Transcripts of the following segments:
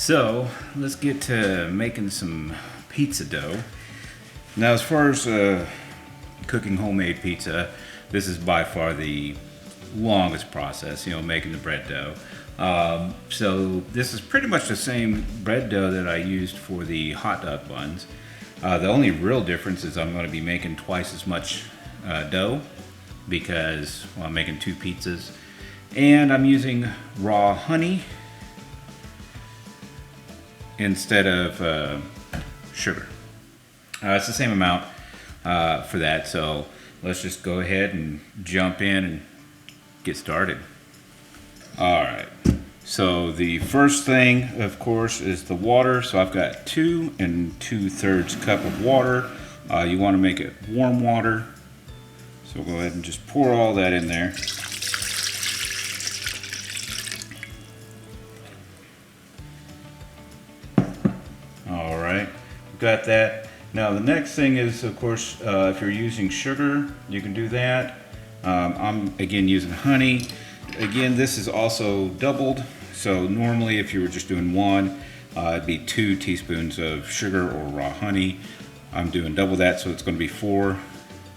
So let's get to making some pizza dough. Now, as far as cooking homemade pizza, this is by far the longest process, making the bread dough. So this is pretty much the same bread dough that I used for the hot dog buns. The only real difference is I'm going to be making twice as much dough because I'm making 2 pizzas, and I'm using raw honey instead of sugar. It's the same amount for that, so let's just go ahead and jump in and get started. Alright, so the first thing, of course, is the water. So I've got 2 2/3 cup of water. You want to make it warm water, so we'll go ahead and just pour all that in there. Alright, got that. Now the next thing is, of course, if you're using sugar, you can do that. I'm again using honey. Again, this is also doubled. So normally if you were just doing 1, it'd be 2 teaspoons of sugar or raw honey. I'm doing double that, so it's going to be 4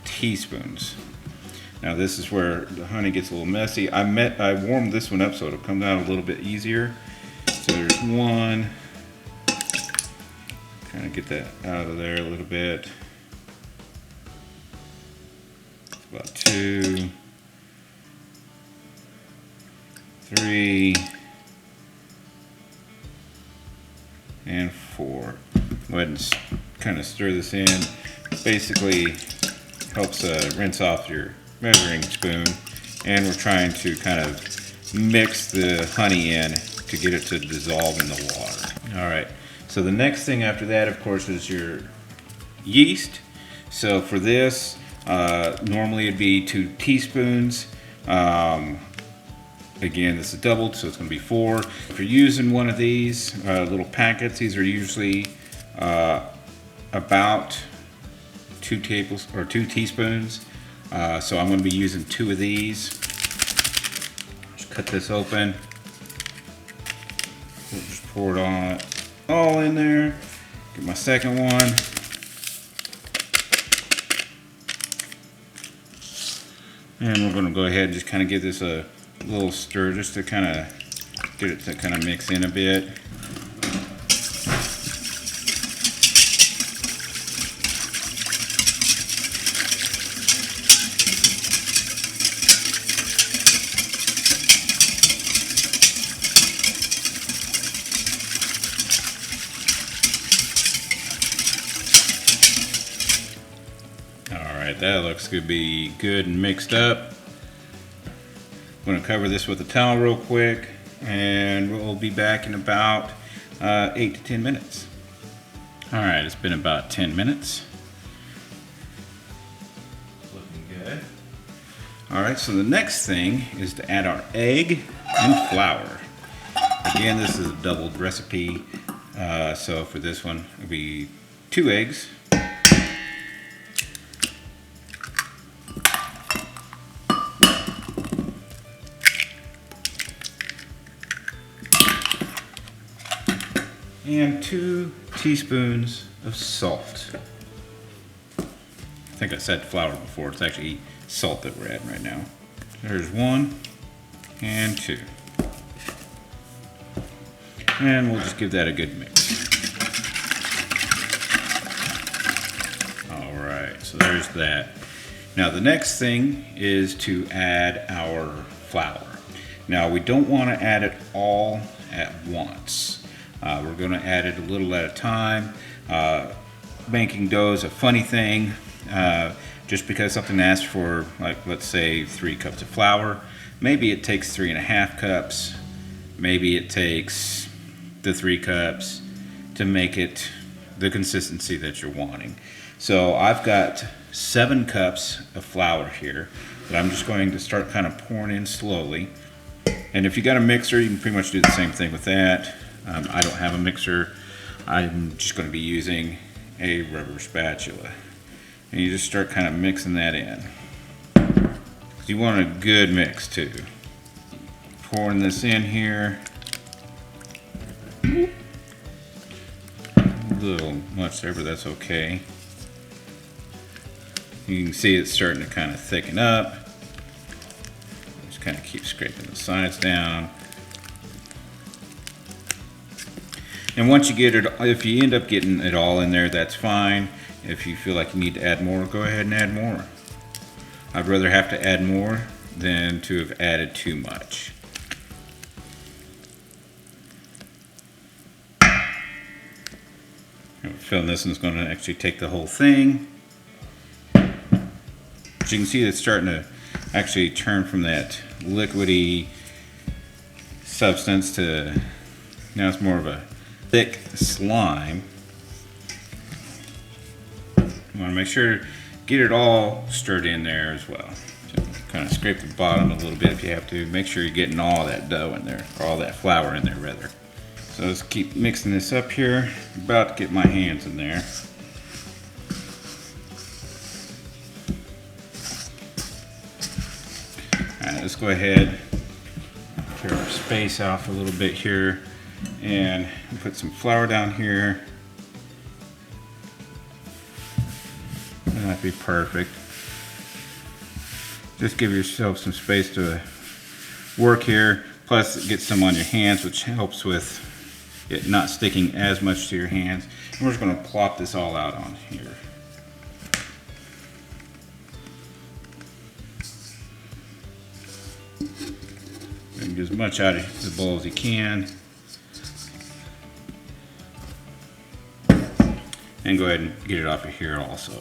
teaspoons. Now this is where the honey gets a little messy. I warmed this one up so it'll come out a little bit easier. So there's 1. Kind of get that out of there a little bit. About 2, 3, and 4. Go ahead and kind of stir this in. Basically helps rinse off your measuring spoon, and we're trying to kind of mix the honey in to get it to dissolve in the water. All right. So the next thing after that, of course, is your yeast. So for this, normally it'd be 2 teaspoons. Again, this is doubled, so it's going to be 4. If you're using one of these little packets, these are usually about 2 teaspoons. So I'm going to be using 2 of these. Just cut this open. We'll just pour it on all in there. Get my second one. And we're going to go ahead and just kind of give this a little stir just to kind of get it to kind of mix in a bit. That looks to be good and mixed up. I'm going to cover this with a towel real quick, and we'll be back in about 8 to 10 minutes. Alright, it's been about 10 minutes. Looking good. Alright, so the next thing is to add our egg and flour. Again, this is a doubled recipe, so for this one it'll be 2 eggs. And 2 teaspoons of salt. I think I said flour before. It's actually salt that we're adding right now. There's 1 and 2. And we'll just give that a good mix. Alright, so there's that. Now the next thing is to add our flour. Now we don't want to add it all at once. We're going to add it a little at a time. Making dough is a funny thing. Just because something asks for, like, let's say 3 cups of flour, maybe it takes 3.5 cups. Maybe it takes the 3 cups to make it the consistency that you're wanting. So I've got 7 cups of flour here that I'm just going to start kind of pouring in slowly. And if you got a mixer, you can pretty much do the same thing with that. I don't have a mixer. I'm just going to be using a rubber spatula. And you just start kind of mixing that in. You want a good mix too. Pouring this in here. little much there, but that's okay. You can see it's starting to kind of thicken up. Just kind of keep scraping the sides down. And once you get it, if you end up getting it all in there, that's fine. If you feel like you need to add more, go ahead and add more. I'd rather have to add more than to have added too much. Filling this one's going to actually take the whole thing. As you can see, it's starting to actually turn from that liquidy substance to now it's more of a thick slime. You want to make sure get it all stirred in there as well. So kind of scrape the bottom a little bit if you have to. Make sure you're getting all that dough in there, or all that flour in there rather. So let's keep mixing this up here. I'm about to get my hands in there. Alright, let's go ahead, clear our space off a little bit here, and put some flour down here. That'd be perfect. Just give yourself some space to work here. Plus, get some on your hands, which helps with it not sticking as much to your hands. And we're just going to plop this all out on here. And get as much out of the bowl as you can. And go ahead and get it off of here also.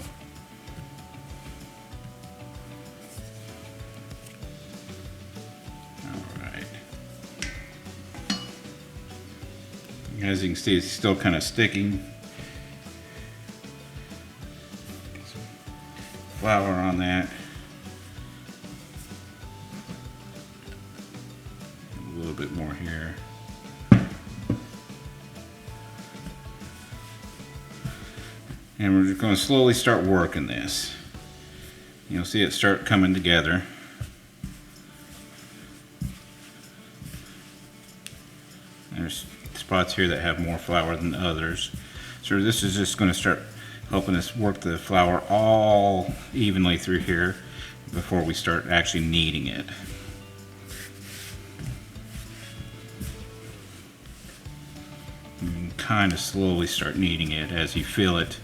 As you can see, it's still kind of sticking. Get some flour on that. A little bit more here. And we're just going to slowly start working this. You'll see it start coming together. There's spots here that have more flour than others. So this is just going to start helping us work the flour all evenly through here before we start actually kneading it. And kind of slowly start kneading it as you feel it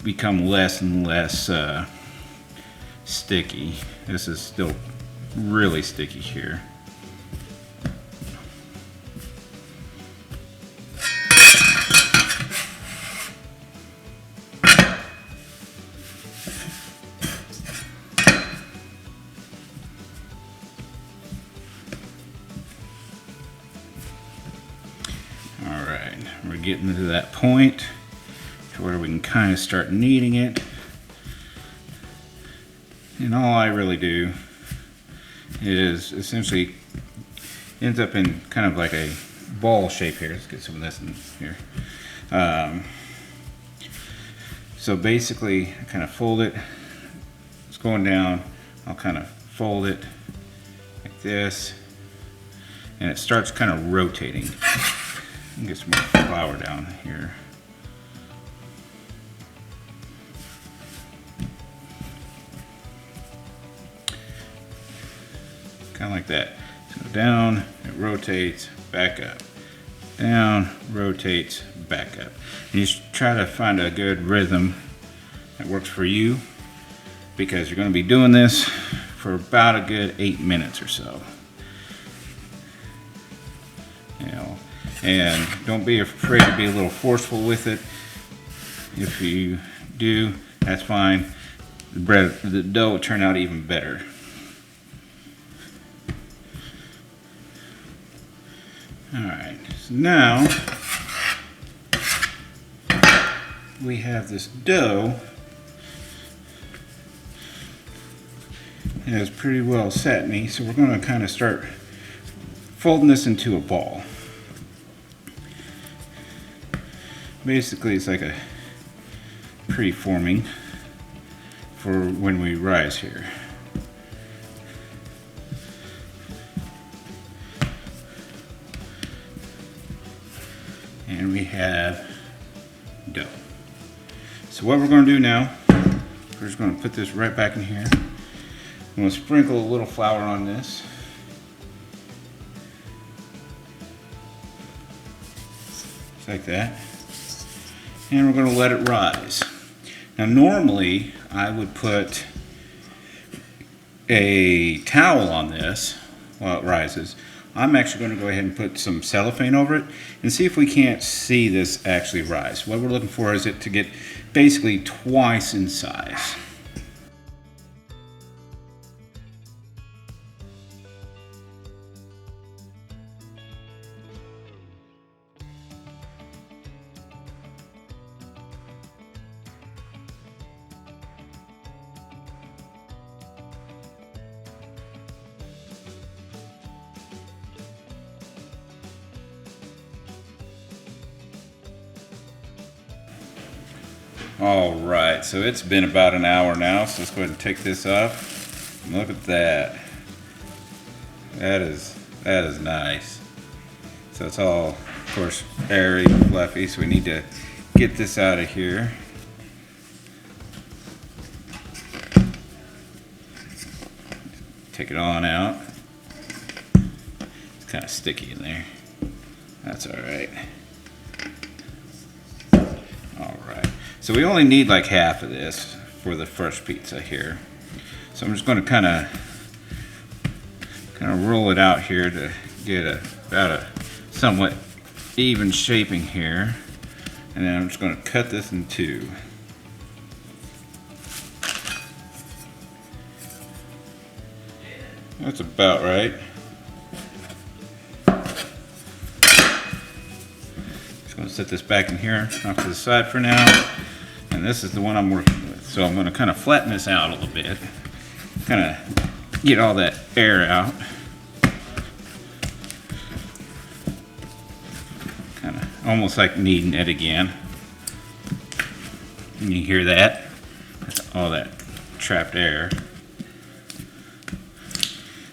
become less and less sticky. This is still really sticky here. Alright, we're getting to that point to where we can kind of start kneading it. And all I really do is essentially ends up in kind of like a ball shape here. Let's get some of this in here. So basically, I kind of fold it. It's going down. I'll kind of fold it like this. And it starts kind of rotating. Get some more flour down here. Kind of like that. So down, it rotates, back up. Down, rotates, back up. And you just try to find a good rhythm that works for you, because you're going to be doing this for about a good 8 minutes or so. You know, and don't be afraid to be a little forceful with it. If you do, that's fine. The dough will turn out even better. Alright, so now we have this dough that is pretty well set me, so we're going to kind of start folding this into a ball. Basically, it's like a pre-forming for when we rise here. And we have dough. So what we're going to do now, we're just going to put this right back in here. I'm going to sprinkle a little flour on this. Just like that. And we're going to let it rise. Now normally I would put a towel on this while it rises. I'm actually going to go ahead and put some cellophane over it and see if we can't see this actually rise. What we're looking for is it to get basically twice in size. All right, so it's been about an hour now, so let's go ahead and take this off. And look at that. That is nice. So it's all, of course, airy, fluffy, so we need to get this out of here. Take it on out. It's kind of sticky in there. That's all right. All right. So we only need like half of this for the first pizza here. So I'm just going to kind of roll it out here to get about a somewhat even shaping here. And then I'm just going to cut this in two. That's about right. Just going to set this back in here off to the side for now. And this is the one I'm working with. So I'm going to kind of flatten this out a little bit. Kind of get all that air out. Kind of almost like kneading it again. And you hear that? That's all that trapped air.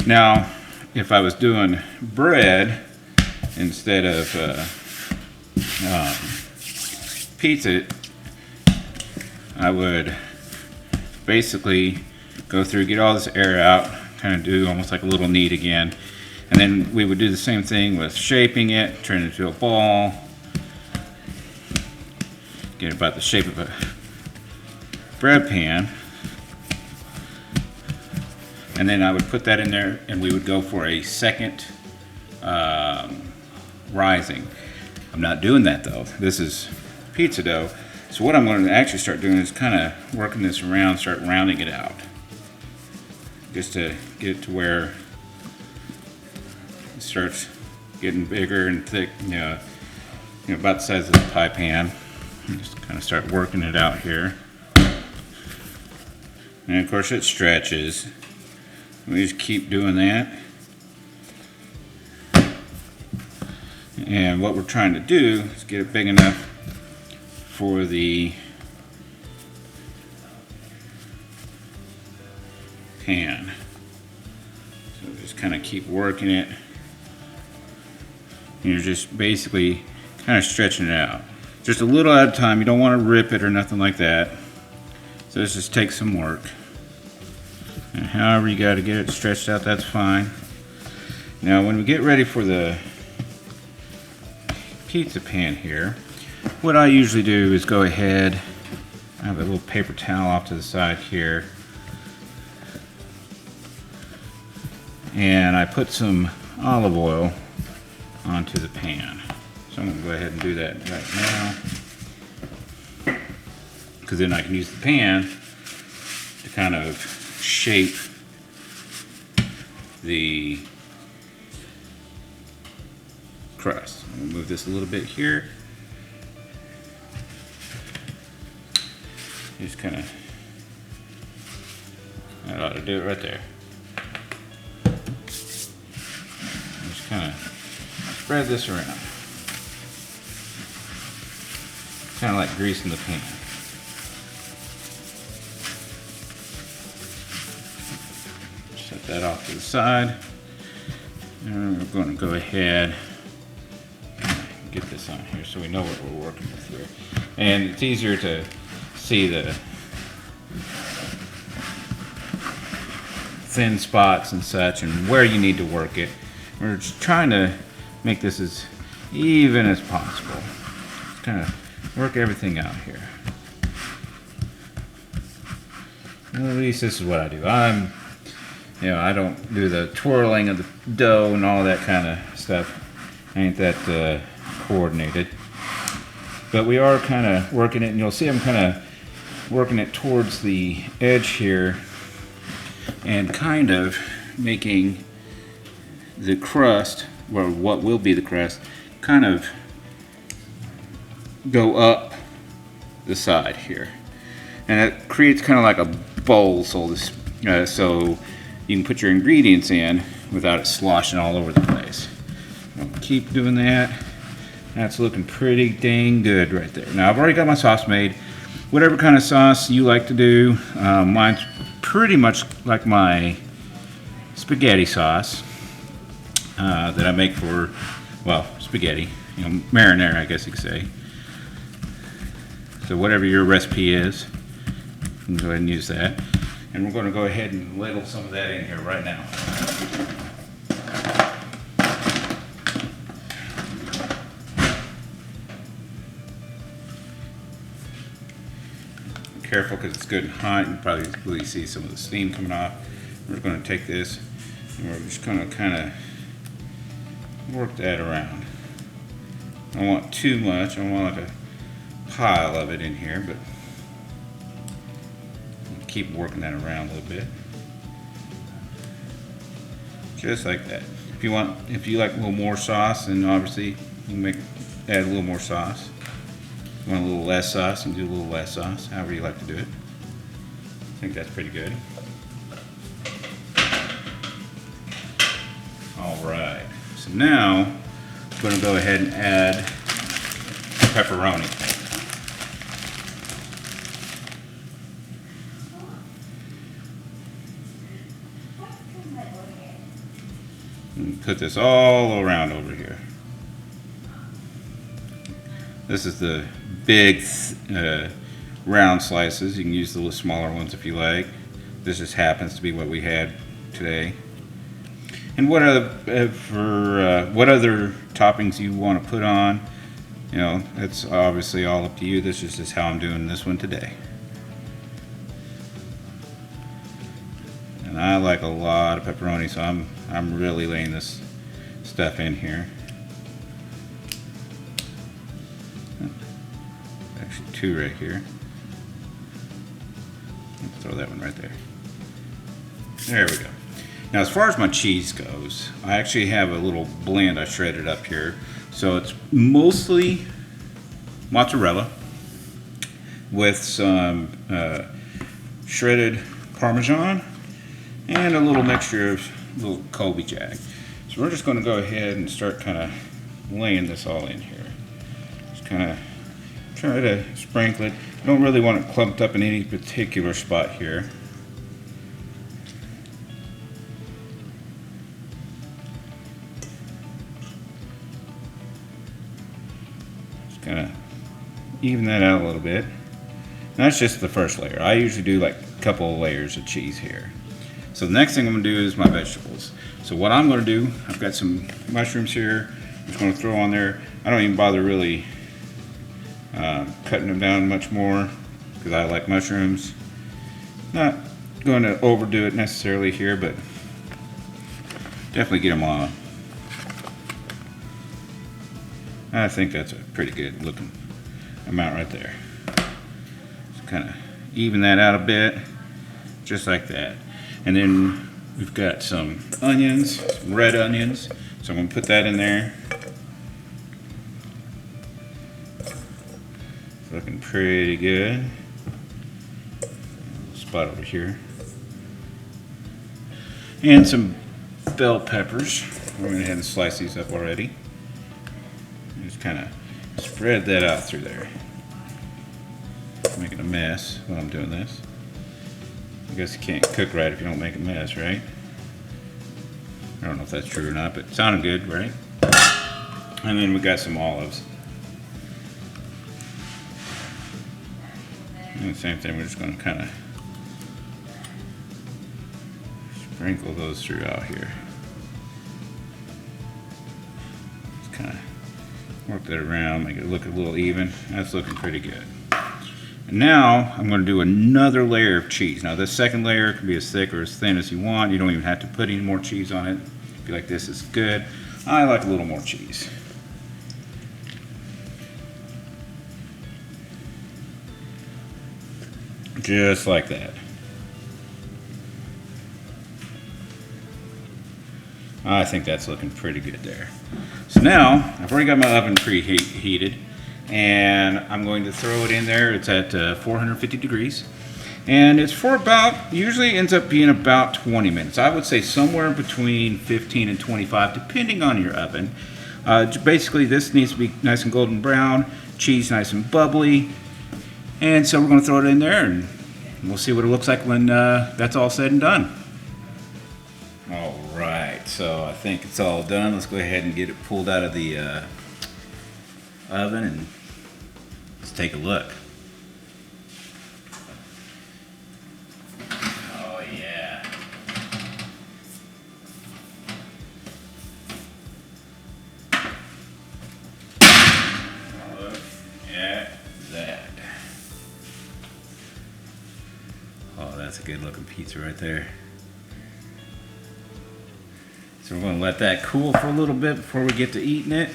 Now, if I was doing bread instead of pizza, I would basically go through, get all this air out, kind of do almost like a little knead again. And then we would do the same thing with shaping it, turn it into a ball, get about the shape of a bread pan. And then I would put that in there and we would go for a second rising. I'm not doing that though. This is pizza dough. So what I'm going to actually start doing is kind of working this around, start rounding it out. Just to get it to where it starts getting bigger and thick, you know, about the size of the pie pan. And just kind of start working it out here. And of course it stretches. We just keep doing that. And what we're trying to do is get it big enough for the pan. So just kind of keep working it. And you're just basically kind of stretching it out. Just a little at a time. You don't want to rip it or nothing like that. So this just takes some work. And however you got to get it stretched out, that's fine. Now when we get ready for the pizza pan here, what I usually do is go ahead, I have a little paper towel off to the side here, and I put some olive oil onto the pan. So I'm going to go ahead and do that right now, because then I can use the pan to kind of shape the crust. I'm going to move this a little bit here. Just kind of, that ought to do it right there. Just kind of spread this around. Kind of like greasing the pan. Set that off to the side. And we're going to go ahead and get this on here so we know what we're working with here. And it's easier to see the thin spots and such and where you need to work it. We're just trying to make this as even as possible. Just kind of work everything out here. Well, at least this is what I do. I don't do the twirling of the dough and all that kind of stuff. I ain't that coordinated. But we are kind of working it, and you'll see I'm kind of working it towards the edge here and kind of making the crust, or what will be the crust, kind of go up the side here. And it creates kind of like a bowl, so you can put your ingredients in without it sloshing all over the place. I'll keep doing that. That's looking pretty dang good right there. Now I've already got my sauce made. Whatever kind of sauce you like to do, mine's pretty much like my spaghetti sauce that I make for, well, spaghetti, marinara, I guess you could say. So whatever your recipe is, you can go ahead and use that. And we're going to go ahead and ladle some of that in here right now. Careful because it's good and hot. You can probably really see some of the steam coming off. We're going to take this and we're just going to kind of work that around. I don't want too much. I don't want like a pile of it in here, but keep working that around a little bit. Just like that. If you like a little more sauce, then obviously you can add a little more sauce. If you want a little less sauce, and do a little less sauce, however you like to do it. I think that's pretty good. Alright, so now I'm going to go ahead and add pepperoni. And put this all around over here. This is the big round slices. You can use the little smaller ones if you like. This just happens to be what we had today. And what other toppings you want to put on, it's obviously all up to you. This is just how I'm doing this one today. And I like a lot of pepperoni, so I'm really laying this stuff in here. Actually, 2 right here. Throw that one right there. There we go. Now, as far as my cheese goes, I actually have a little blend I shredded up here. So it's mostly mozzarella with some shredded Parmesan and a little mixture of little Colby Jack. So we're just going to go ahead and start kind of laying this all in here. Just kind of try to sprinkle it. I don't really want it clumped up in any particular spot here. Just kind of even that out a little bit. And that's just the first layer. I usually do like a couple of layers of cheese here. So the next thing I'm going to do is my vegetables. So what I'm going to do, I've got some mushrooms here. I'm just going to throw on there. I don't even bother really cutting them down much more because I like mushrooms. Not going to overdo it necessarily here, but definitely get them on. I think that's a pretty good looking amount right there. Just kind of even that out a bit, just like that. And then we've got some onions, some red onions. So I'm going to put that in there. It's looking pretty good. Spot over here. And some bell peppers. We're going to go ahead and slice these up already. Just kind of spread that out through there. Making a mess while I'm doing this. I guess you can't cook right if you don't make a mess, right? I don't know if that's true or not, but it sounded good, right? And then we got some olives. And the same thing, we're just going to kind of sprinkle those throughout here. Just kind of work that around, make it look a little even. That's looking pretty good. And now I'm going to do another layer of cheese. Now this second layer can be as thick or as thin as you want. You don't even have to put any more cheese on it. If you like this, is good. I like a little more cheese. Just like that. I think that's looking pretty good there. So now, I've already got my oven preheated, and I'm going to throw it in there. It's at 450 degrees. And it's for about, usually ends up being about 20 minutes. I would say somewhere between 15 and 25, depending on your oven. Basically, this needs to be nice and golden brown, cheese nice and bubbly. And so we're going to throw it in there, and we'll see what it looks like when that's all said and done. All right, so I think it's all done. Let's go ahead and get it pulled out of the oven, and let's take a look. Oh yeah. Look at that. Oh, that's a good looking pizza right there. So we're going to let that cool for a little bit before we get to eating it.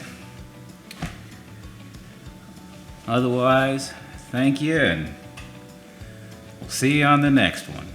Otherwise, thank you, and we'll see you on the next one.